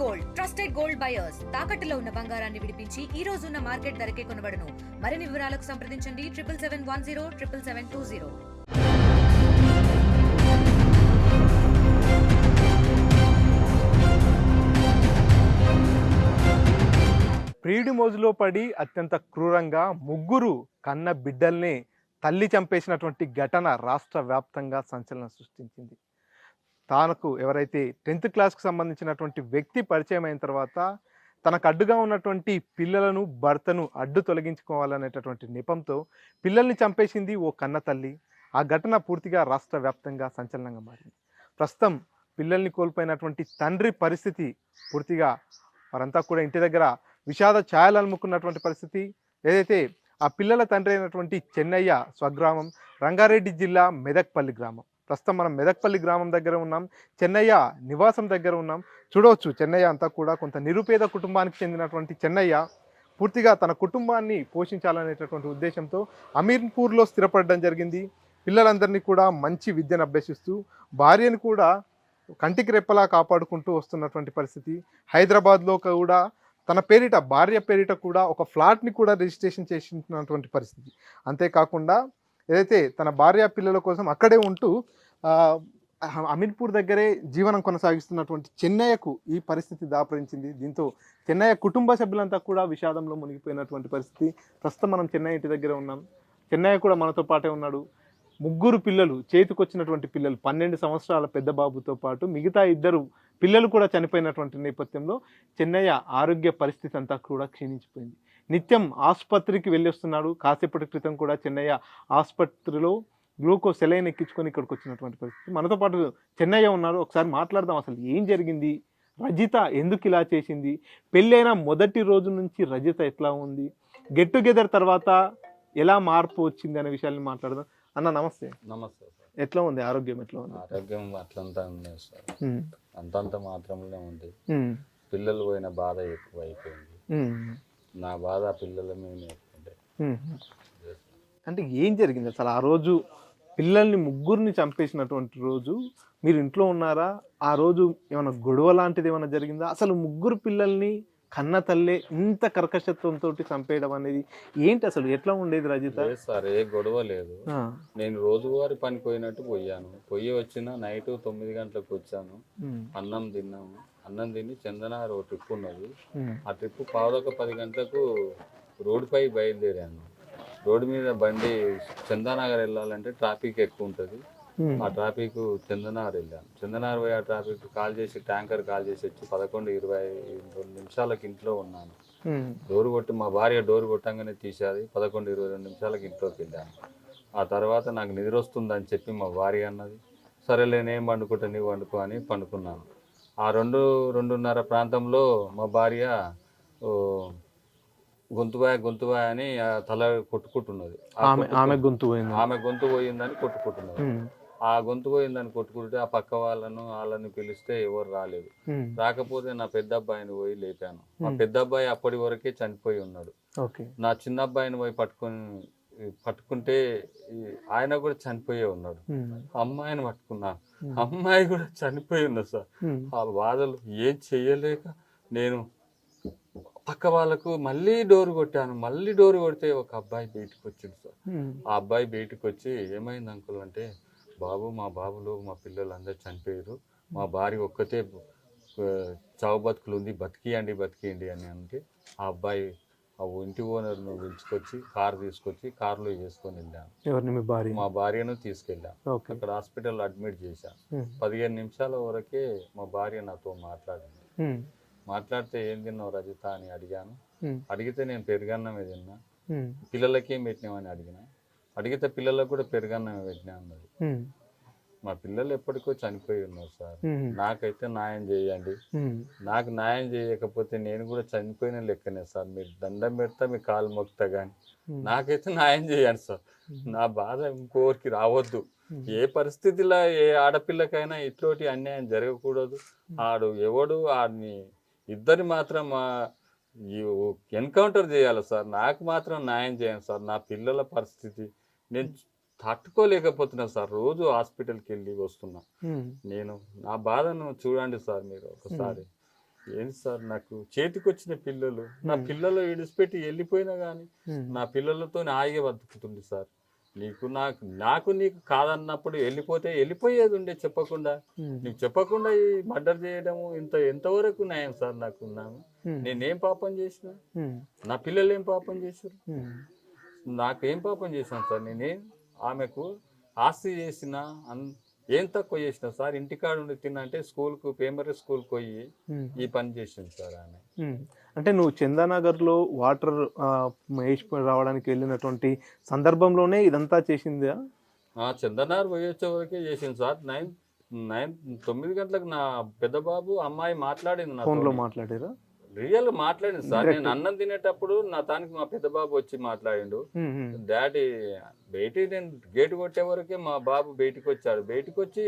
Gold trusted gold buyers తాకట్టులో ఉన్న బంగారాన్ని విడిపించి ఈ రోజు ఉన్న మార్కెట్ ధరకే కొనబడును. మరిన్ని వివరాలకు సంప్రదించండి 7771077720. ప్రియుడి మోజులో పడి అత్యంత క్రూరంగా ముగ్గురు కన్న బిడ్డల్ని తల్లి చంపేసినటువంటి ఘటన రాష్ట్ర వ్యాప్తంగా సంచలనం సృష్టించింది. తనకు ఎవరైతే 10th క్లాస్కి సంబంధించినటువంటి వ్యక్తి పరిచయం అయిన తర్వాత తనకు అడ్డుగా ఉన్నటువంటి పిల్లలను భర్తను అడ్డు తొలగించుకోవాలనేటటువంటి నెపంతో పిల్లల్ని చంపేసింది ఓ కన్న తల్లి. ఆ ఘటన పూర్తిగా రాష్ట్ర వ్యాప్తంగా సంచలనంగా మారింది. ప్రస్తుతం పిల్లల్ని కోల్పోయినటువంటి తండ్రి పరిస్థితి పూర్తిగా వారంతా కూడా ఇంటి దగ్గర విషాద ఛాయలు అలుముకున్నటువంటి పరిస్థితి. ఏదైతే ఆ పిల్లల తండ్రి అయినటువంటి చెన్నయ్య స్వగ్రామం రంగారెడ్డి జిల్లా మెదక్పల్లి గ్రామం. ప్రస్తుతం మనం మెదక్పల్లి గ్రామం దగ్గర ఉన్నాం, చెన్నయ్య నివాసం దగ్గర ఉన్నాం. చూడవచ్చు చెన్నయ్య అంతా కూడా కొంత నిరుపేద కుటుంబానికి చెందినటువంటి చెన్నయ్య పూర్తిగా తన కుటుంబాన్ని పోషించాలనేటటువంటి ఉద్దేశంతో అమీర్పూర్లో స్థిరపడడం జరిగింది. పిల్లలందరినీ కూడా మంచి విద్యను అభ్యసిస్తూ భార్యను కూడా కంటికి రెప్పలా కాపాడుకుంటూ వస్తున్నటువంటి పరిస్థితి. హైదరాబాద్లో కూడా తన పేరిట భార్య పేరిట కూడా ఒక ఫ్లాట్ని కూడా రిజిస్ట్రేషన్ చేసినటువంటి పరిస్థితి. అంతేకాకుండా ఏదైతే తన భార్య పిల్లల కోసం అక్కడే ఉంటూ అమీర్పూర్ దగ్గరే జీవనం కొనసాగిస్తున్నటువంటి చెన్నయ్యకు ఈ పరిస్థితి దాపరించింది. దీంతో చెన్నయ్య కుటుంబ సభ్యులంతా కూడా విషాదంలో మునిగిపోయినటువంటి పరిస్థితి. ప్రస్తుతం మనం చెన్నయ్య ఇంటి దగ్గర ఉన్నాం. చెన్నయ్య కూడా మనతో పాటే ఉన్నాడు. ముగ్గురు పిల్లలు, చేతికొచ్చినటువంటి పిల్లలు, 12 సంవత్సరాల పెద్ద బాబుతో పాటు మిగతా 2 పిల్లలు కూడా చనిపోయినటువంటి నేపథ్యంలో చెన్నయ్య ఆరోగ్య పరిస్థితి అంతా కూడా క్షీణించిపోయింది. నిత్యం ఆసుపత్రికి వెళ్ళి వస్తున్నాడు. కాసేపటి క్రితం కూడా చెన్నయ్య ఆసుపత్రిలో గ్లూకోజ్ సెలైన్ ఎక్కించుకొని ఇక్కడికి వచ్చినటువంటి పరిస్థితి. మనతో పాటు చెన్నయ్య ఉన్నారు. ఒకసారి మాట్లాడదాం, అసలు ఏం జరిగింది, రజిత ఎందుకు ఇలా చేసింది, పెళ్ళైన మొదటి రోజు నుంచి రజిత ఎట్లా ఉంది, గెట్ టుగెదర్ తర్వాత ఎలా మార్పు వచ్చింది అనే విషయాన్ని మాట్లాడదాం. అన్న నమస్తే. నమస్తే సార్. ఎట్లా ఉంది ఆరోగ్యం? ఎట్లా ఉంది ఆరోగ్యం? అట్లంతా ఉంది సార్, అంతంత మాత్రమే ఉంది. పిల్లలు పోయిన బాధ ఎక్కువ అయిపోయింది. నా బాధ పిల్లల మీద ఎక్కువ. అంటే ఏం జరిగింది అసలు ఆ రోజు? పిల్లల్ని ముగ్గురిని చంపేసినటువంటి రోజు మీరు ఇంట్లో ఉన్నారా? ఆ రోజు ఏమైనా గొడవ లాంటిది ఏమైనా జరిగిందా? అసలు ముగ్గురు పిల్లల్ని కన్న తల్లే ఇంత కర్కశత్వంతో చంపేయడం అనేది ఏంటి? అసలు ఎట్లా ఉండేది రజిత? సార్ ఏ గొడవ లేదు. నేను రోజువారి పని పోయినట్టు పోయాను. పోయి వచ్చిన నైట్ 9 గంటలకు వచ్చాను. అన్నం తిన్నాము. అన్నం తిని చందనార్ ఒక ట్రిప్ ఉన్నది. ఆ ట్రిప్ 10 గంటలకు రోడ్డుపై బయలుదేరాను. రోడ్డు మీద బండి చందానగర్ వెళ్ళాలంటే ట్రాఫిక్ ఎక్కువ ఉంటుంది. ఆ ట్రాఫిక్ చందనార్ వెళ్ళాను. చందనార్ పోయి ఆ ట్రాఫిక్ ట్యాంకర్ కాల్ చేసి వచ్చి 11:22 నిమిషాలకు ఇంట్లో ఉన్నాను. డోర్ కొట్టి మా భార్య డోర్ కొట్టంగానే తీసేది. 11:22 నిమిషాలకు ఇంట్లోకి వెళ్ళాను. ఆ తర్వాత నాకు నిద్ర వస్తుందని చెప్పి మా భార్య అన్నది. సరేలే నేను వండుకుంటా, నీవు వండుకో అని పండుకున్నాను. ఆ 2:30 ప్రాంతంలో మా భార్య గొంతుబాయ్ అని తల కొట్టుకుంటున్నది. ఆమె గొంతు పోయిందని కొట్టుకుంటున్నది. ఆ గొంతు పోయిందని కొట్టుకుంటే ఆ పక్క వాళ్ళని పిలిస్తే ఎవరు రాలేదు. రాకపోతే నా పెద్ద అబ్బాయిని పోయి లేపాను. మా పెద్ద అబ్బాయి అప్పటి వరకే చనిపోయి ఉన్నాడు. నా చిన్న అబ్బాయిని పోయి పట్టుకుంటే ఆయన కూడా చనిపోయే ఉన్నాడు. అమ్మాయిని పట్టుకున్నా, అమ్మాయి కూడా చనిపోయి ఉన్నది సార్. ఆ బాధలు ఏం చెయ్యలేక నేను పక్క వాళ్ళకు మళ్ళీ డోర్ కొట్టాను. మళ్ళీ డోర్ కొడితే ఒక అబ్బాయి బయటకు వచ్చింది సార్. ఆ అబ్బాయి బయటకు వచ్చి ఏమైంది అంకుల్ అంటే, బాబు మా బాబులు మా పిల్లలు అందరు చనిపోయారు, మా భార్య ఒక్కతే చావు బతుకులు ఉంది, బతికియండి అని అంటే ఆ అబ్బాయి ఆ ఇంటి ఓనర్ను పిలుచుకొచ్చి కారు తీసుకొచ్చి కారులో వేసుకొని వెళ్ళాను. మా భార్యను తీసుకెళ్ళాను. అక్కడ హాస్పిటల్లో అడ్మిట్ చేశాను. 15 నిమిషాల వరకే మా భార్య నాతో మాట్లాడింది. మాట్లాడితే ఏం తిన్నావు రజిత అని అడిగాను. అడిగితే నేను పెరుగన్నమే తిన్నా, పిల్లలకి ఏం పెట్టినామని అడిగితే పిల్లలకు కూడా పెరుగన్నమే పెట్టినా అన్నది. మా పిల్లలు ఎప్పటికో చనిపోయి ఉన్నారు సార్, నాకైతే న్యాయం చేయండి. నాకు న్యాయం చేయకపోతే నేను కూడా చనిపోయిన లెక్కనే సార్. మీరు దండం పెడతా, మీ కాలు మొక్తా కానీ నాకైతే న్యాయం చేయండి సార్. నా బాధ ఇంకోరికి రావద్దు. ఏ పరిస్థితిలో ఏ ఆడపిల్లకైనా ఇట్లాంటి అన్యాయం జరగకూడదు. ఎవడు ఆడిని ఇద్దరు మాత్రం ఎన్కౌంటర్ చేయాలి సార్. నాకు మాత్రం న్యాయం చేయండి సార్. నా పిల్లల పరిస్థితి నేను తట్టుకోలేకపోతున్నా సార్. రోజు హాస్పిటల్కి వెళ్ళి వస్తున్నా. నేను నా బాధను చూడండి సార్ మీరు ఒకసారి. ఏంటి సార్ నాకు చేతికి వచ్చిన పిల్లలు, నా పిల్లలు విడిచిపెట్టి వెళ్ళిపోయినా కానీ నా పిల్లలతో హాయిగా బతుకుతుంది సార్. నీకు కాదన్నప్పుడు వెళ్ళిపోయేది ఉండే చెప్పకుండా. నీకు చెప్పకుండా ఈ మర్డర్ చేయడము ఎంతవరకు న్యాయం సార్? నేనేం పాపం చేసిన? నా పిల్లలు ఏం పాపం చేశారు? నాకేం పాపం చేశాను సార్? ఆమెకు ఆస్తి చేసిన ఏం తక్కువ చేసిన సార్? ఇంటికాడ ఉండి తిన్నంటే ప్రైమరీ స్కూల్కి పోయి ఈ పని చేసింది సార్ ఆమె. అంటే నువ్వు చందానగర్లో వాటర్ వేసి రావడానికి వెళ్ళినటువంటి సందర్భంలోనే ఇదంతా చేసిందా? చందనగర్ పోయి వచ్చే వరకే చేసింది సార్. 9 గంటలకు నా పెద్ద బాబు అమ్మాయి మాట్లాడింది నా ఫోన్లో మాట్లాడారా? రియల్ మాట్లాడింది సార్. నేను అన్నం తినేటప్పుడు మా పెద్ద బాబు వచ్చి మాట్లాడిండు. డాడీ నేను గేటు కొట్టే వరకే మా బాబు బయటికి వచ్చాడు. బయటికి వచ్చి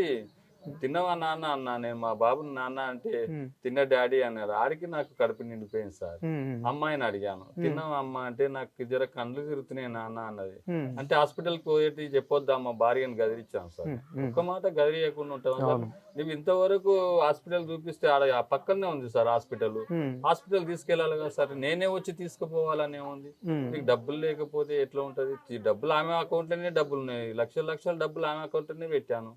తిన్నవా నాన్న అన్నా. నేను మా బాబుని నాన్న అంటే తిన్న డాడీ అన్నారు. ఆడికి నాకు కడుపు నిండిపోయింది సార్. అమ్మాయిని అడిగాను, తిన్నావా అమ్మ అంటే నాకు జర కళ్ళు తిరుగుతున్నాయి నాన్న అన్నది. అంటే హాస్పిటల్కి పోయేటి చెప్పొద్దా అమ్మ, భార్యను గదిరిచ్చాను సార్. ఒక్క మాట గదిరియకుండా ఉంటాం సార్. నువ్వు ఇంతవరకు హాస్పిటల్ చూపిస్తే ఆడ ఆ పక్కనే ఉంది సార్ హాస్పిటల్ తీసుకెళ్ళాలి కదా సార్. నేనే వచ్చి తీసుకుపోవాలనే ఉంది. నీకు డబ్బులు లేకపోతే ఎట్లా ఉంటది? డబ్బులు ఆమె అకౌంట్ లోనే డబ్బులు ఉన్నాయి, లక్షల డబ్బులు ఆమె అకౌంట్ లోనే పెట్టాను.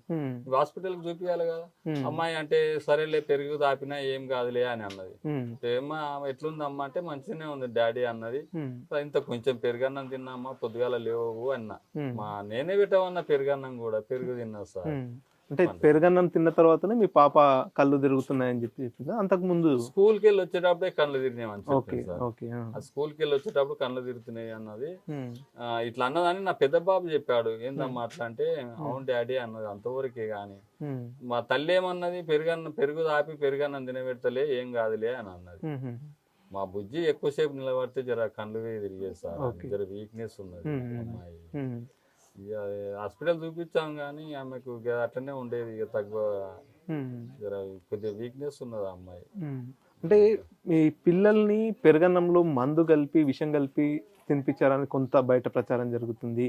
హాస్పిటల్ చూపించాలి కదా. అమ్మాయి అంటే సరేలే పెరుగు దాపినా ఏం కాదులే అని అన్నది. ఏమా ఎట్లుంది అమ్మ అంటే మంచిగానే ఉంది డాడీ అన్నది. ఇంత కొంచెం పెరుగన్నం తిన్నామ్మా, పొద్దుగాల లేవు అన్నా. నేనే పెట్టమన్నా పెరుగన్నం కూడా, పెరుగు తిన్నా సార్. అంటే పెరుగన్నం తిన్న తర్వాతనే మీ పాప కళ్ళు తిరుగుతున్నాయని చెప్పిందా? అంతకు ముందు స్కూల్కి వెళ్ళి వచ్చేటప్పుడే కళ్ళు తిరిగినాయని చెప్పి స్కూల్కి వెళ్ళి వచ్చేటప్పుడు కళ్ళు తిరుగుతున్నాయి అన్నది. ఇట్లా అన్నదని నా పెద్ద బాబు చెప్పాడు. ఏందమ్మా అట్లా అంటే, అవును డాడీ అన్నది. అంతవరకే గాని మా తల్లి ఏమన్నది, పెరుగు దాపి పెరుగన్నం తినబెడతలే ఏం కాదులే అని అన్నది. మా బుజ్జి ఎక్కువసేపు నిలబడితే జర కళ్ళు తిరిగేది సార్. జర వీక్నెస్ ఉన్నది అమ్మాయి. హాస్పిటల్ చూపించాం కానీ ఆమెకు అట్లనే ఉండేది. ఇక తక్కువ కొద్దిగా వీక్నెస్ ఉన్నది అమ్మాయి. అంటే మీ పిల్లల్ని పెరుగన్నంలో మందు కలిపి విషం కలిపి తినిపించారని కొంత బయట ప్రచారం జరుగుతుంది.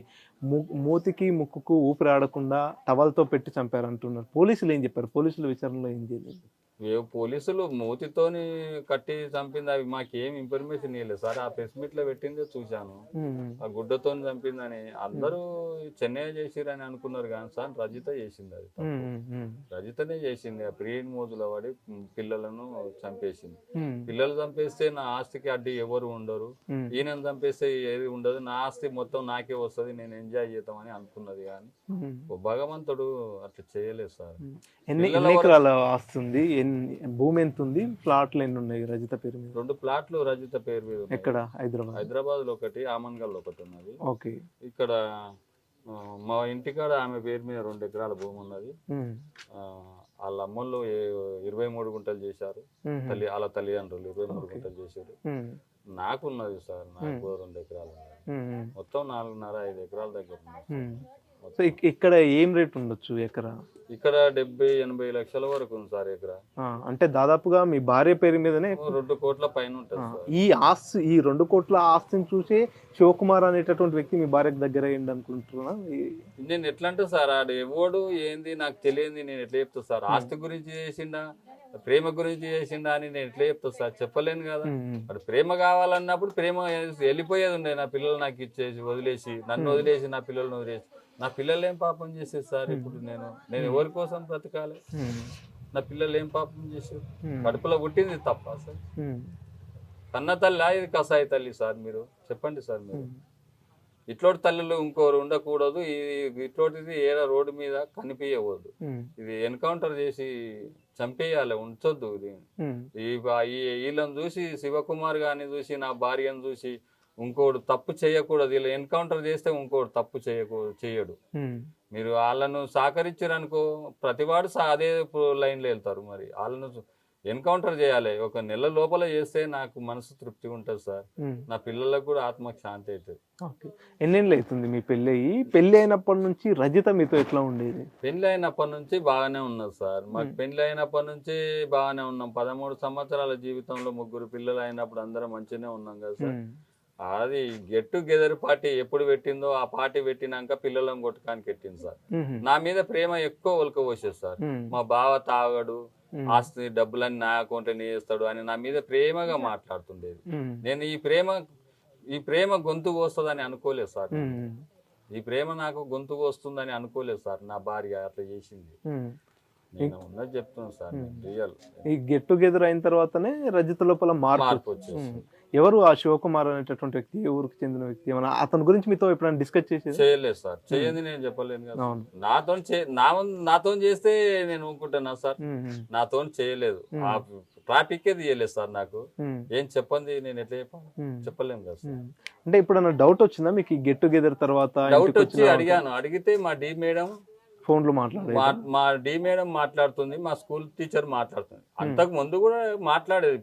మూతికి ముక్కుకు ఊపిరి ఆడకుండా టవల్తో పెట్టి చంపారంటున్నారు. పోలీసులు ఏం చెప్పారు? పోలీసుల విచారణలో ఏం చేయలేదు. పోలీసులు మూతితోని కట్టి చంపింది అవి మాకేం ఇన్ఫర్మేషన్ ఇవ్వలేదు సార్. ఆ ప్రెస్ మీట్ లో పెట్టిందే చూశాను. ఆ గుడ్డతో చంపిందని అందరూ చెన్నై చేసిరని అనుకున్నారు కానీ సార్ రజిత చేసింది. అది రజితనే చేసింది. ఆ ప్రియుని మోజులో పడి పిల్లలను చంపేసింది. పిల్లలు చంపేస్తే నా ఆస్తికి అడ్డు ఎవరు ఉండరు, ఈయనను చంపేస్తే ఏది ఉండదు, నా ఆస్తి మొత్తం నాకే వస్తుంది, నేను ఎంజాయ్ చేద్దామని అనుకున్నది. కానీ భగవంతుడు అట్లా చేయలేదు సార్. ఎన్ని ఎకరాల ఆస్తుంది? భూమి ఎంత ఉంది? ప్లాట్లు ఎన్ని ఉన్నాయి రజిత పేరు మీద? 2 ప్లాట్లు రజిత పేరు మీద. ఎక్కడ? హైదరాబాద్ లో ఒకటి, ఆమన్గల్ లో ఒకటి ఉన్నది. ఓకే. ఇక్కడ మా ఇంటికాడ ఆమె పేరు మీద 2 ఎకరాల భూమి ఉన్నది. వాళ్ళ అమ్మలు 23 గుంటలు చేశారు. వాళ్ళ తల్లిదండ్రులు 23 గుంటలు చేశారు. నాకున్నది సార్, నాకు 2 ఎకరాలు ఉన్నది. మొత్తం 4.5 ఎకరాల దగ్గర ఉన్నాయి. ఇక్కడ ఏం రేట్ ఉండొచ్చు ఎకరా? ఇక్కడ 70-80 లక్షల వరకు ఉంది సార్ ఎకరా. అంటే దాదాపుగా మీ భార్య పేరు మీదనే 2 కోట్ల పైన ఉంటుంది. ఈ 2 కోట్ల ఆస్తిని చూసి శివకుమార్ అనేటటువంటి వ్యక్తి మీ భార్యకు దగ్గర అయ్యింది అనుకుంటున్నా. నేను ఎట్లా అంటే సార్, ఆడు ఎవడు ఏంది నాకు తెలియంది నేను ఎట్లా చెప్తా సార్? ఆస్తి గురించి చేసిండా, ప్రేమ గురించి చేసిండా అని నేను ఎట్లా చెప్తా సార్? చెప్పలేను కదా. అటు ప్రేమ కావాలన్నప్పుడు ప్రేమ వెళ్ళిపోయేది ఉండే. నా పిల్లలు నాకు ఇచ్చేసి వదిలేసి, నన్ను వదిలేసి నా పిల్లల్ని వదిలేసి, నా పిల్లలు ఏం పాపం చేసేది సార్? ఇప్పుడు నేను ఎవరి కోసం బ్రతకాలి? నా పిల్లలు ఏం పాపం చేసారు? కడుపులో పుట్టింది తప్ప సార్? కన్న తల్లి ఇది కసాయి తల్లి సార్? మీరు చెప్పండి సార్. మీరు ఇట్లోటి తల్లులు ఇంకోరు ఉండకూడదు. ఇట్లోటిది ఏదో రోడ్డు మీద కనిపించకూడదు. ఇది ఎన్కౌంటర్ చేసి చంపేయాలి, ఉంచొద్దు. ఇది వీళ్ళని చూసి, శివకుమార్ గారిని చూసి, నా భార్యను చూసి ఇంకోడు తప్పు చేయకూడదు. ఇలా ఎన్కౌంటర్ చేస్తే ఇంకోడు తప్పు చేయడు. మీరు వాళ్ళను సహకరించారనుకో ప్రతివాడు అదే లైన్లో వెళ్తారు. మరి వాళ్ళను ఎన్కౌంటర్ చేయాలి. 1 నెల లోపల చేస్తే నాకు మనసు తృప్తి ఉంటుంది సార్. నా పిల్లలకు కూడా ఆత్మకు శాంతి అవుతుంది. ఎన్నేళ్ళు అవుతుంది మీ పెళ్ళి అయ్యి? పెళ్లి అయినప్పటి నుంచి రజిత మీతో ఎట్లా ఉండేది? పెళ్లి అయినప్పటి నుంచి బాగానే ఉన్నది సార్. మాకు పెళ్లి అయినప్పటి నుంచి బాగానే ఉన్నాం. 13 సంవత్సరాల జీవితంలో 3 పిల్లలు అయినప్పుడు అందరం మంచిగానే ఉన్నాం కదా సార్. అది గెట్ టుగెదర్ పార్టీ ఎప్పుడు పెట్టిందో ఆ పార్టీ పెట్టినాక పిల్లలను కొట్టడానికి పెట్టింది సార్. నా మీద ప్రేమ ఎక్కువ ఒలకపోసేది సార్. మా బావ తాగడు, ఆస్తి డబ్బులన్నీ నా అకౌంట్ వేస్తాడు అని నా మీద ప్రేమగా మాట్లాడుతుండేది. నేను ఈ ప్రేమ గొంతుకు వస్తుందని అనుకోలేదు సార్. ఈ ప్రేమ నాకు గొంతుకు వస్తుందని అనుకోలేదు సార్. నా భార్య అట్లా చేసింది. నేను ఉన్నది చెప్తున్నాను సార్, రియల్. ఈ గెట్ టుగెదర్ అయిన తర్వాతనే రజిత లోపల మార్పు వచ్చేసి. ఎవరు ఆ శివకుమార్ అనేటటువంటి వ్యక్తి, ఏ ఊరికి చెందిన వ్యక్తి, ఏమన్నా అతని గురించి మీతో ఎప్పుడైనా డిస్కస్ చేసేది? చేయలేదు సార్, చేయండి నేను చెప్పలేను కదా. నాతో చేస్తే నేను ఊరుకుంటున్నా సార్, నాతో చేయలేదు. ఆ ట్రాఫిక్ తీయలేదు సార్. నాకు ఏం చెప్పండి, నేను ఎట్లా చెప్పలేము కదా సార్. అంటే ఇప్పుడు డౌట్ వచ్చిందా మీకు ఈ గెట్ టుగెదర్ తర్వాత? డౌట్ వచ్చి అడిగాను. అడిగితే మా డి మేడం ఫోన్ లో మా డి మేడం మాట్లాడుతుంది, మా స్కూల్ టీచర్ మాట్లాడుతుంది. అంతకు ముందు కూడా మాట్లాడేది,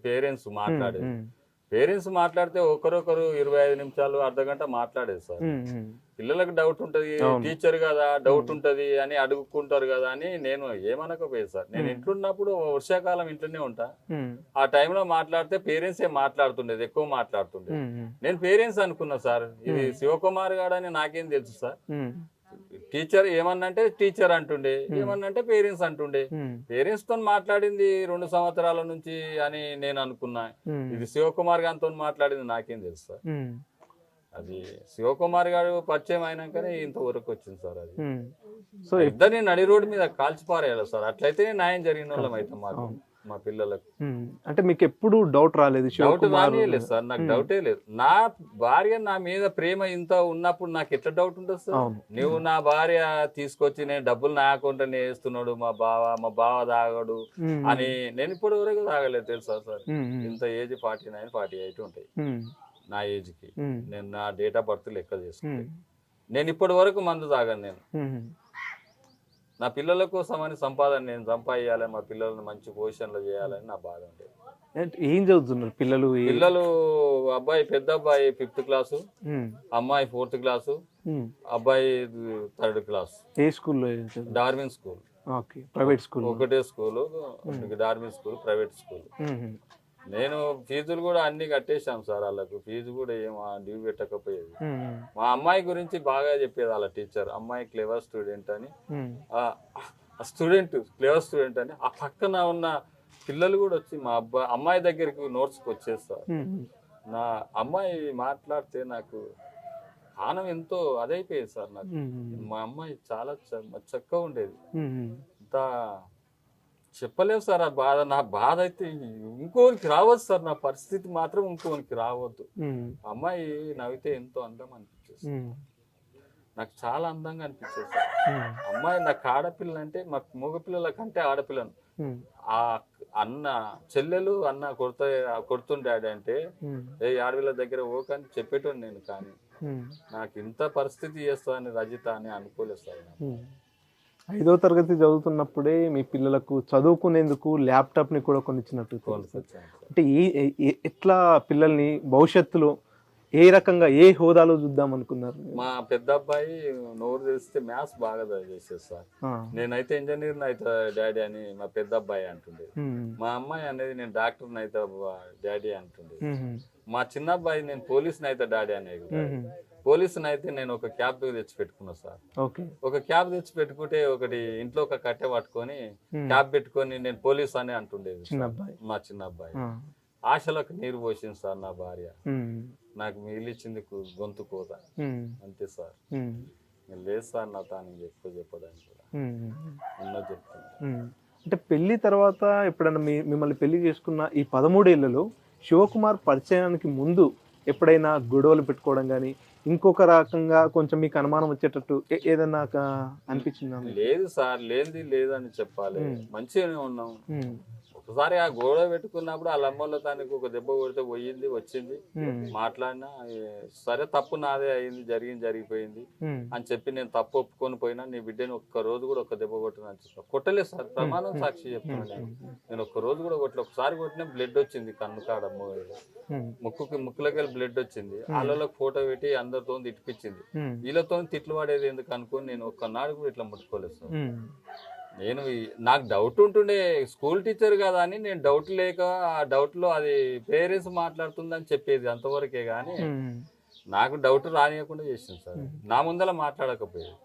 పేరెంట్స్ మాట్లాడితే ఒకరొకరు 25 నిమిషాలు అర్ధగంట మాట్లాడేది సార్. పిల్లలకు డౌట్ ఉంటది, టీచర్ కదా డౌట్ ఉంటది అని అడుగుకుంటారు కదా అని నేను ఏమనకపోయేది సార్. నేను ఇంట్లో ఉన్నప్పుడు వర్షాకాలం ఇంట్లోనే ఉంటా. ఆ టైంలో మాట్లాడితే పేరెంట్స్ మాట్లాడుతుండేది, ఎక్కువ మాట్లాడుతుండేది. నేను పేరెంట్స్ అనుకున్నా సార్, ఇది శివకుమార్ గారు అని నాకేం తెలుసు సార్. టీచర్ ఏమన్నంటే టీచర్ అంటుండే, ఏమన్నంటే పేరెంట్స్ అంటుండే. పేరెంట్స్ తో మాట్లాడింది 2 సంవత్సరాల నుంచి అని నేను అనుకున్నా. ఇది శివకుమార్ గారితో మాట్లాడింది నాకేం తెలుసు సార్. అది శివకుమార్ గారు పరిచయం అయినాకనే ఇంతవరకు వచ్చింది సార్. అది సో ఇద్దరిని నడి రోడ్డు మీద కాల్చిపారేయాలి సార్. అట్లయితే న్యాయం జరిగిన వాళ్ళం అయితే మాకు, మా పిల్లలకు. అంటే మీకు ఎప్పుడు డౌట్ రాలేదు? డౌట్ రానియలేదు సార్, నాకు డౌటే లేదు. నా భార్య నా మీద ప్రేమ ఇంత ఉన్నప్పుడు నాకు ఎట్లా డౌట్ ఉంటుంది సార్? నువ్వు నా భార్య తీసుకొచ్చి నేను డబ్బులు నా అకౌంట్ వేస్తున్నాడు మా బావ తాగడు అని నేను ఇప్పటి వరకు తాగలేదు తెలుసా సార్. ఇంత ఏజ్ 49, 48 ఉంటాయి నా ఏజ్ కి. నేను నా డేట్ ఆఫ్ బర్త్ లెక్క చేసుకుంటే నేను ఇప్పటి వరకు మందు తాగాను. నేను నా పిల్లల కోసం అని సంపాదన నేను సంపాదించాలి, మా పిల్లల్ని మంచి పొజిషన్లో చేయాలని నా బాధ ఉండేది. ఏం చదువుతున్నారు పిల్లలు? అబ్బాయి పెద్ద అబ్బాయి 5th క్లాసు, అమ్మాయి 4th క్లాసు, అబ్బాయి 3rd క్లాస్. ఏ స్కూల్లో? Darwin school. Private school. ఒకటే school, Darwin school private school. నేను ఫీజులు కూడా అన్ని కట్టేశాం సార్. వాళ్ళకు ఫీజు కూడా ఏం డ్యూ పెట్టకపోయేది. మా అమ్మాయి గురించి బాగా చెప్పేది వాళ్ళ టీచర్. అమ్మాయి క్లెవర్ స్టూడెంట్ అని, క్లెవర్ స్టూడెంట్ అని. ఆ పక్కన ఉన్న పిల్లలు కూడా వచ్చి మా అమ్మాయి దగ్గరికి నోట్స్కి వచ్చేస్తారు. నా అమ్మాయి మాట్లాడితే నాకు ఆనం ఎంతో అదైపోయేది సార్. నాకు మా అమ్మాయి చాలా చక్కగా ఉండేది. ఇంత చెప్పలేవు సార్ ఆ బాధ. నా బాధ అయితే ఇంకోనికి రావద్దు సార్. నా పరిస్థితి మాత్రం ఇంకోనికి రావద్దు. అమ్మాయి నవ్వితే ఎంతో అందం అనిపించేది, నాకు చాలా అందంగా అనిపించేది సార్. అమ్మాయి నాకు ఆడపిల్ల అంటే, మా మగపిల్లల కంటే ఆడపిల్లను ఆ అన్న చెల్లెలు అన్న కొడుతుండాడు అంటే ఏ ఆడపిల్ల దగ్గర ఓకని చెప్పేటోని నేను. కానీ నాకు ఇంత పరిస్థితి చేస్తానని రజిత అని అనుకోలేదు సార్. 5వ తరగతి చదువుతున్నప్పుడే మీ పిల్లలకు చదువుకునేందుకు ల్యాప్టాప్ ని కూడా కొనిచ్చినట్టు. అంటే ఎట్లా పిల్లల్ని భవిష్యత్తులో ఏ రకంగా ఏ హోదాలో చూద్దాం అనుకున్నారు? మా పెద్ద అబ్బాయి నోరు తెలిస్తే మ్యాథ్స్ బాగా చేసేది సార్. నేనైతే ఇంజనీర్ అయితే డాడీ అని మా పెద్ద అబ్బాయి అంటుండే. మా అమ్మాయి అనేది నేను డాక్టర్ అయితే డాడీ అంటుండే. మా చిన్న అబ్బాయి నేను పోలీసుని అయితే డాడీ అనేది. పోలీసుని అయితే నేను ఒక క్యాబ్ తెచ్చి పెట్టుకున్నా సార్. ఒక క్యాబ్ తెచ్చి పెట్టుకుంటే ఒకటి ఇంట్లో ఒక కట్టె పట్టుకొని క్యాబ్ పెట్టుకొని నేను పోలీసు అని అంటుండేది మా చిన్న అబ్బాయి. ఆశలకు నీరు పోసింది సార్ నా భార్య. నాకు మిగిలిచ్చింది గొంతు కోత అంతే సార్. లేదు సార్ నా తాను ఎక్కువ చెప్పడానికి కూడా ఉన్నది చెప్తాను. అంటే పెళ్లి తర్వాత ఎప్పుడైనా మిమ్మల్ని పెళ్లి చేసుకున్న ఈ 13 ఏళ్లలో శివకుమార్ పరిచయానికి ముందు ఎప్పుడైనా గొడవలు పెట్టుకోవడం కానీ ఇంకొక రకంగా కొంచెం మీకు అనుమానం వచ్చేటట్టు ఏదన్నా అనిపించిందా? లేదు సార్, లేదని చెప్పాలి. మంచిగానే ఉన్నాం. ఒకసారి ఆ గోడ పెట్టుకున్నప్పుడు వాళ్ళ అమ్మలో దానికి ఒక దెబ్బ కొడితే పోయింది వచ్చింది మాట్లాడినా, సరే తప్పు నాదే అయింది, జరిగిపోయింది అని చెప్పి నేను తప్పు ఒప్పుకొని పోయినా. నీ బిడ్డని ఒక్క రోజు కూడా ఒక దెబ్బ కొట్టిన కొట్టలేదు సార్, ప్రమాణం సాక్షి చెప్తున్నాను. నేను ఒక్క రోజు కూడా కొట్టలేదు. ఒకసారి కొట్టినా బ్లడ్ వచ్చింది కన్ను కాడ, ముక్కులకి బ్లడ్ వచ్చింది. వాళ్ళకి ఫోటో పెట్టి అందరితో తిట్టిపించింది. వీళ్ళతో తిట్లు పడేది ఎందుకు అనుకుని నేను ఒక్కనాడు కూడా ఇట్లా ముట్టుకోలేదు సార్. నేను నాకు డౌట్ ఉంటుండే, స్కూల్ టీచర్ కదా అని నేను డౌట్ లేక ఆ డౌట్ లో అది పేరెంట్స్ మాట్లాడుతుందని చెప్పేది అంతవరకే. గానీ నాకు డౌట్ రానియకుండా చేసింది సార్. నా ముందర మాట్లాడకపోయేది.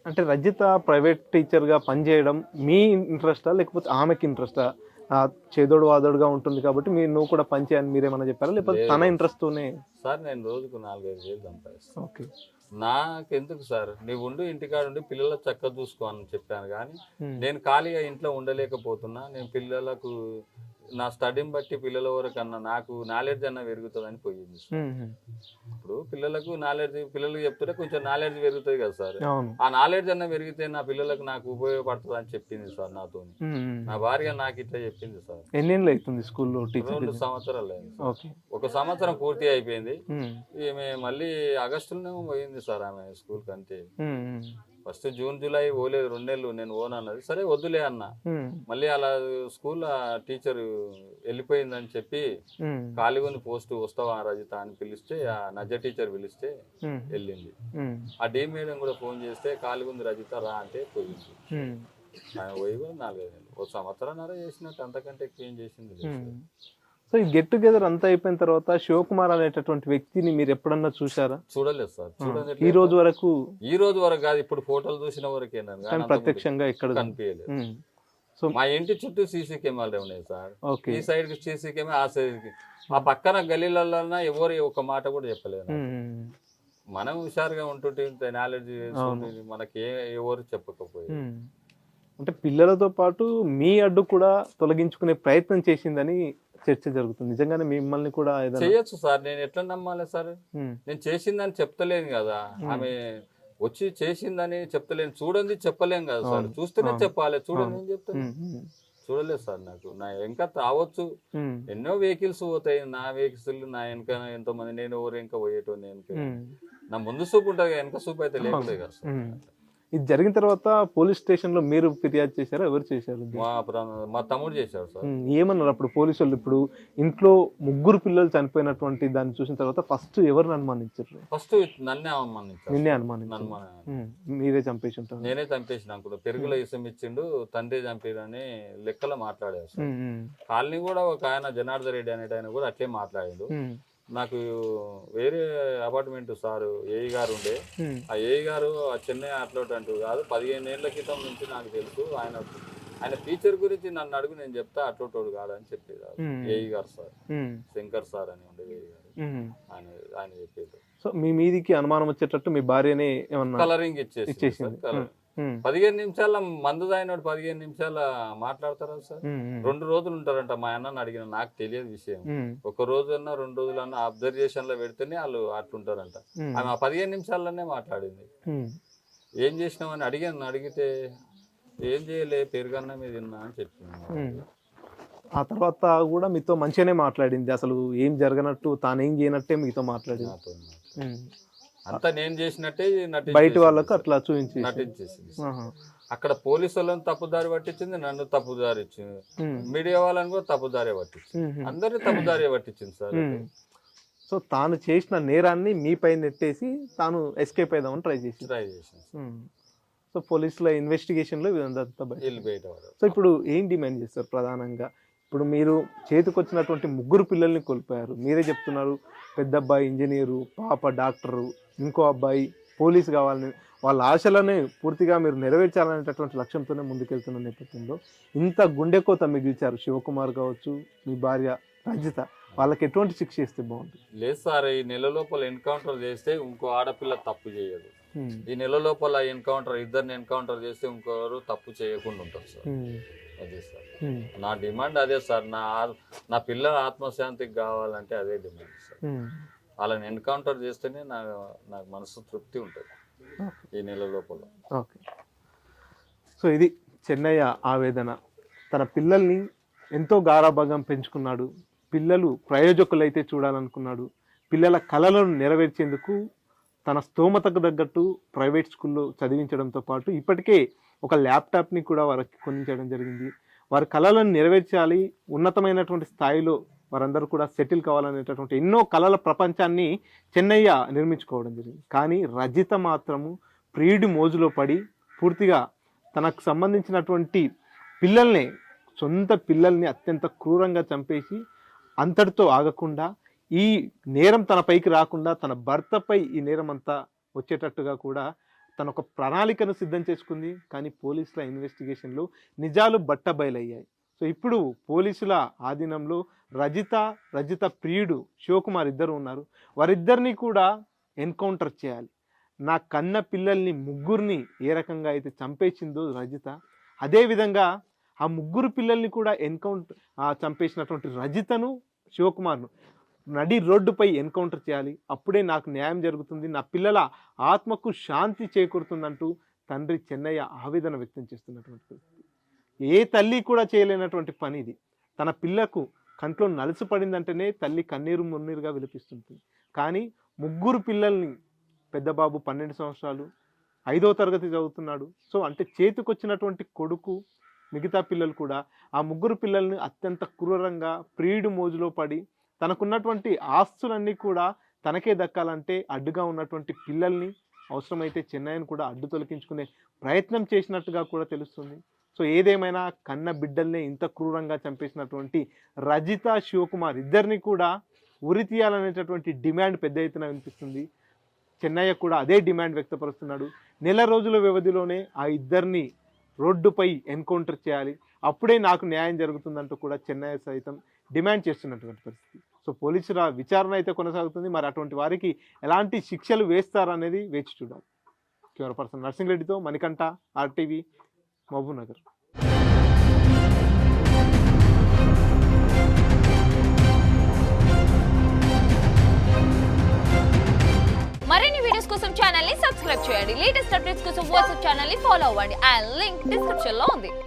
అంటే రజిత ప్రైవేట్ టీచర్గా పనిచేయడం మీ ఇంట్రెస్టా లేకపోతే ఆమెకి ఇంట్రెస్టా? చేదోడు వాదోడుగా ఉంటుంది కాబట్టి నువ్వు కూడా పనిచేయని మీరేమన్నా చెప్పారా లేకపోతే తన ఇంట్రెస్ట్తోనే? సార్ నేను రోజుకు 4-5 వేలు సంపాదిస్తాను. ఓకే. నాకెందుకు సార్, నీవు ఉండి ఇంటికాడ ఉండి పిల్లల చక్కగా చూసుకో అని చెప్పాను. కానీ నేను ఖాళీగా ఇంట్లో ఉండలేకపోతున్నా. నేను పిల్లలకు నా స్టడీని బట్టి పిల్లల వరకు అన్న నాకు నాలెడ్జ్ అన్న పెరుగుతుందని పోయింది. ఇప్పుడు పిల్లలకు నాలెడ్జ్, పిల్లలకు చెప్తుంటే కొంచెం నాలెడ్జ్ పెరుగుతుంది కదా సార్. ఆ నాలెడ్జ్ అన్న పెరిగితే నా పిల్లలకు నాకు ఉపయోగపడుతుంది అని చెప్పింది సార్ నాతో. నా భార్య నాకు ఇట్లా చెప్పింది సార్. ఎన్నేళ్ళు అవుతుంది స్కూల్లో? 2 సంవత్సరాలు అయింది. 1 సంవత్సరం పూర్తి అయిపోయింది. ఈమె మళ్ళీ ఆగస్టులోనే పోయింది సార్ ఆమె స్కూల్ కి. అంతే, ఫస్ట్ జూన్ జూలై పోలేదు, 2 నెలలు నేను ఓన్ అన్నది. సరే వద్దులే అన్న. మళ్ళీ అలా స్కూల్ టీచర్ వెళ్ళిపోయిందని చెప్పి ఖాళీగా పోస్ట్ వస్తావా రజిత అని పిలిస్తే, ఆ నజ టీచర్ పిలిస్తే వెళ్ళింది. ఆ డి మేడం కూడా ఫోన్ చేస్తే ఖాళీగా రజిత రా అంటే పోయింది. ఆయన పోయి కూడా 4 నెలలు, 1 సంవత్సరంన్నర చేసినట్టు, అంతకంటే ఎక్కువ ఏం చేసింది లేదు. సో ఈ గెట్ టుగెదర్ అంతా అయిపోయిన తర్వాత శివకుమార్ అనేటటువంటి వ్యక్తిని మీరు ఎప్పుడన్నా చూసారా? చూడలేదు సార్. చూడలేదు ఈ రోజు వరకు. ఈ రోజు వరకు కాదు, ఇప్పుడు ఫోటోలు చూసిన వరకేనా, ప్రత్యక్షంగా ఎక్కడ కనిపించలేదు. సో మా ఇంటి చుట్టూ సీసీ కెమెరాలు ఉన్నాయి సార్. ఈ సైడ్ కి సీసీ కెమెరా, ఆ సైడ్ కి, ఆ పక్కన గలీలలో ఎవరు ఒక మాట కూడా చెప్పలేదు. మనం హుషారుగా ఉంటుంటే నాలెడ్జ్ మనకి ఎవరు చెప్పకపోయారు. అంటే పిల్లలతో పాటు మీ అడ్డు కూడా తొలగించుకునే ప్రయత్నం చేసిందని చర్చ జరుగుతుంది. నిజంగానే మిమ్మల్ని కూడా చేయొచ్చు సార్. నేను ఎట్లా నమ్మాలి సార్? నేను చేసిందని చెప్తలేను కదా, ఆమె వచ్చి చేసిందని చెప్తలేను. చూడండి చెప్పలేం కదా సార్, చూస్తేనే చెప్పాలి. చూడండి ఏం చెప్తాను, చూడలేదు సార్. నాకు నా వెనక రావచ్చు, ఎన్నో వెహికల్స్ పోతాయి. నా వెహికల్స్ నా వెనక ఎంతో మంది, నేను ఎవరు వెనక పోయేటోని, నా ముందు సూపు ఉంటుంది, వెనక సూపు అయితే లేకపోతే కదా సార్. ఇది జరిగిన తర్వాత పోలీస్ స్టేషన్ లో మీరు ఫిర్యాదు చేశారా? ఎవరు చేశారు? మా తమ్ముడు చేశారు సార్. ఏమన్నారు అప్పుడు పోలీసు వాళ్ళు? ఇప్పుడు ఇంట్లో 3 పిల్లలు చనిపోయినటువంటి దాన్ని చూసిన తర్వాత ఫస్ట్ ఎవరిని అనుమానించారు? ఫస్ట్ నన్నే అనుమానించారు. నిన్నే అనుమానించారు? మీరే చంపేసి ఉంటారు? నేనే చంపేసిన కూడా. పెరుగులో ఇసం ఇచ్చిండు, తండ్రి చంపేదని లెక్కలో మాట్లాడారు సార్. కాలనీ కూడా ఒక ఆయన జనార్దన్ రెడ్డి అనేట ఆయన కూడా అట్లే మాట్లాడాడు. నాకు వేరే అపార్ట్మెంట్ సార్ ఏఈ గారు ఉండే, ఆ ఏఈ గారు చెన్నై అట్లోట్ అంటూ కాదు, 15 ఏళ్ల క్రితం నుంచి నాకు తెలుసు. ఆయన టీచర్ గురించి నన్ను అడుగు, నేను చెప్తా అట్లోటోడు కాదని చెప్పేది ఏఈ గారు సార్. శంకర్ సార్ అని ఉండే ఏఈ గారు, ఆయన చెప్పేది. సో మీ మీదికి అనుమానం వచ్చేటట్టు మీ భార్యనే ఏమన్నా కలరింగ్ ఇచ్చేసింది. 15 నిమిషాల మందు తాగినోడు 15 నిమిషాల మాట్లాడతారా సార్? 2 రోజులు ఉంటారంట. మా అన్నని అడిగిన, నాకు తెలియదు విషయం. 1 రోజన్నా 2 రోజులన్నా అబ్జర్వేషన్ లో పెడితేనే వాళ్ళు అట్లుంటారంట. ఆమె 15 నిమిషాల్లోనే మాట్లాడింది. ఏం చేసినామని అడిగితే ఏం చేయలే, పెరుగన్న మీద తిన్నా అని చెప్పింది. ఆ తర్వాత కూడా మీతో మంచిగానే మాట్లాడింది, అసలు ఏం జరగనట్టు, తానేం చేయనట్టే మీతో మాట్లాడింది. అంతా నేను చేసినట్టే బయట వాళ్ళకు అట్లా నటించేసింది. అక్కడ పోలీసు వాళ్ళని తప్పుదారి పట్టించింది, నన్ను తప్పుదారి ఇచ్చింది, మీడియా వాళ్ళని కూడా తప్పుదారి పట్టించింది, అందరినీ తప్పుదారి పట్టించింది సార్. సో తాను చేసిన నేరాన్ని మీపై నెట్టేసి తాను ఎస్కేప్ అయిదామని ట్రై చేసింది. సో పోలీసుల ఇన్వెస్టిగేషన్ లో బయట. సో ఇప్పుడు ఏం డిమాండ్ చేస్తారు ప్రధానంగా? ఇప్పుడు మీరు చేతికి వచ్చినటువంటి 3 పిల్లల్ని కోల్పోయారు, మీరే చెప్తున్నారు. పెద్ద అబ్బాయి ఇంజనీరు, పాప డాక్టరు, ఇంకో అబ్బాయి పోలీసు కావాలని, వాళ్ళ ఆశలను పూర్తిగా మీరు నెరవేర్చాలనేటటువంటి లక్ష్యంతోనే ముందుకెళ్తున్న నేపథ్యంలో ఇంత గుండెకోత మిగిల్చారు శివకుమార్ కావచ్చు, మీ భార్య రజిత. వాళ్ళకి ఎటువంటి శిక్ష ఇస్తే బాగుంటుంది? లేదు సార్, ఈ నెల లోపల ఎన్కౌంటర్ చేస్తే ఇంకో ఆడపిల్ల తప్పు చేయదు. ఈ నెల లోపల ఇద్దరిని ఎన్కౌంటర్ చేస్తే ఇంకొకరు తప్పు చేయకుండా ఉంటారు సార్. అదే సార్ నా డిమాండ్, అదే సార్. నా పిల్లల ఆత్మశాంతికి కావాలంటే అదే డిమాండ్ సార్. వాళ్ళని ఎన్కౌంటర్ చేస్తేనే నాకు మనసు తృప్తి ఉంటుంది ఈ నెల లోపల. ఓకే. సో ఇది చెన్నయ్య ఆవేదన. తన పిల్లల్ని ఎంతో గారాభంగా పెంచుకున్నాడు, పిల్లలు ప్రయోజకులైతే చూడాలనుకున్నాడు, పిల్లల కళలను నెరవేర్చేందుకు తన స్తోమతకు తగ్గట్టు ప్రైవేట్ స్కూల్లో చదివించడంతో పాటు ఇప్పటికే ఒక ల్యాప్టాప్ని కూడా వారికి కొనించడం జరిగింది. వారి కళలను నెరవేర్చాలి, ఉన్నతమైనటువంటి స్థాయిలో వారందరూ కూడా సెటిల్ కావాలనేటటువంటి ఎన్నో కళల ప్రపంచాన్ని చెన్నయ్య నిర్మించుకోవడం జరిగింది. కానీ రజిత మాత్రము ప్రియుడి మోజులో పడి పూర్తిగా తనకు సంబంధించినటువంటి పిల్లల్ని, సొంత పిల్లల్ని అత్యంత క్రూరంగా చంపేసి అంతటితో ఆగకుండా ఈ నేరం తన పైకి రాకుండా తన భర్తపై ఈ నేరం అంతా వచ్చేటట్టుగా కూడా తను ఒక ప్రణాళికను సిద్ధం చేసుకుంది. కానీ పోలీసుల ఇన్వెస్టిగేషన్లో నిజాలు బట్టబయలయ్యాయి. సో ఇప్పుడు పోలీసుల ఆధీనంలో రజిత ప్రియుడు శివకుమార్ ఇద్దరు ఉన్నారు. వారిద్దరిని కూడా ఎన్కౌంటర్ చేయాలి. నా కన్న పిల్లల్ని ముగ్గురిని ఏ రకంగా అయితే చంపేసిందో రజిత, అదేవిధంగా ఆ ముగ్గురు పిల్లల్ని కూడా చంపేసినటువంటి రజితను, శివకుమార్ను నడి రోడ్డుపై ఎన్కౌంటర్ చేయాలి. అప్పుడే నాకు న్యాయం జరుగుతుంది, నా పిల్లల ఆత్మకు శాంతి చేకూరుతుందంటూ తండ్రి చెన్నయ్య ఆవేదన వ్యక్తం చేస్తున్నటువంటి పరిస్థితి. ఏ తల్లి కూడా చేయలేనటువంటి పని ఇది. తన పిల్లకు కంట్లో నలుసు పడిందంటేనే తల్లి కన్నీరు మున్నీరుగా విలపిస్తుంటుంది. కానీ ముగ్గురు పిల్లల్ని, పెద్ద బాబు 12 సంవత్సరాలు, 5వ తరగతి చదువుతున్నాడు. సో అంటే చేతికొచ్చినటువంటి కొడుకు, మిగతా పిల్లలు కూడా ఆ ముగ్గురు పిల్లల్ని అత్యంత క్రూరంగా ప్రియుడి మోజులో పడి తనకున్నటువంటి ఆస్తులన్నీ కూడా తనకే దక్కాలంటే అడ్డుగా ఉన్నటువంటి పిల్లల్ని, అవసరమైతే చెన్నైని కూడా అడ్డు తొలగించుకునే ప్రయత్నం చేసినట్టుగా కూడా తెలుస్తుంది. సో ఏదేమైనా కన్న బిడ్డల్ని ఇంత క్రూరంగా చంపేసినటువంటి రజిత, శివకుమార్ ఇద్దరిని కూడా ఉరి తీయాలనేటటువంటి డిమాండ్ పెద్ద ఎత్తున వినిపిస్తుంది. చెన్నయ్య కూడా అదే డిమాండ్ వ్యక్తపరుస్తున్నాడు. నెల రోజుల వ్యవధిలోనే ఆ ఇద్దరిని రోడ్డుపై ఎన్కౌంటర్ చేయాలి, అప్పుడే నాకు న్యాయం జరుగుతుందంటూ కూడా చెన్నయ్య సైతం డిమాండ్ చేస్తున్నటువంటి పరిస్థితి. సో పోలీసుల విచారణ అయితే కొనసాగుతుంది. మరి అటువంటి వారికి ఎలాంటి శిక్షలు వేస్తారనేది వేచి చూడాలి. కెమెరా పర్సన్ నర్సింగ్ రెడ్డితో మణికంఠ, RTV, మహబూబ్ నగర్. మరిన్ని వీడియోస్ కోసం ఛానల్ ని సబ్స్క్రైబ్ చేయండి. లేటెస్ట్ అప్డేట్స్ కోసం వాట్సాప్ ఛానల్ ని ఫాలో అవ్వండి. ఆ లింక్ డిస్క్రిప్షన్ లో ఉంది.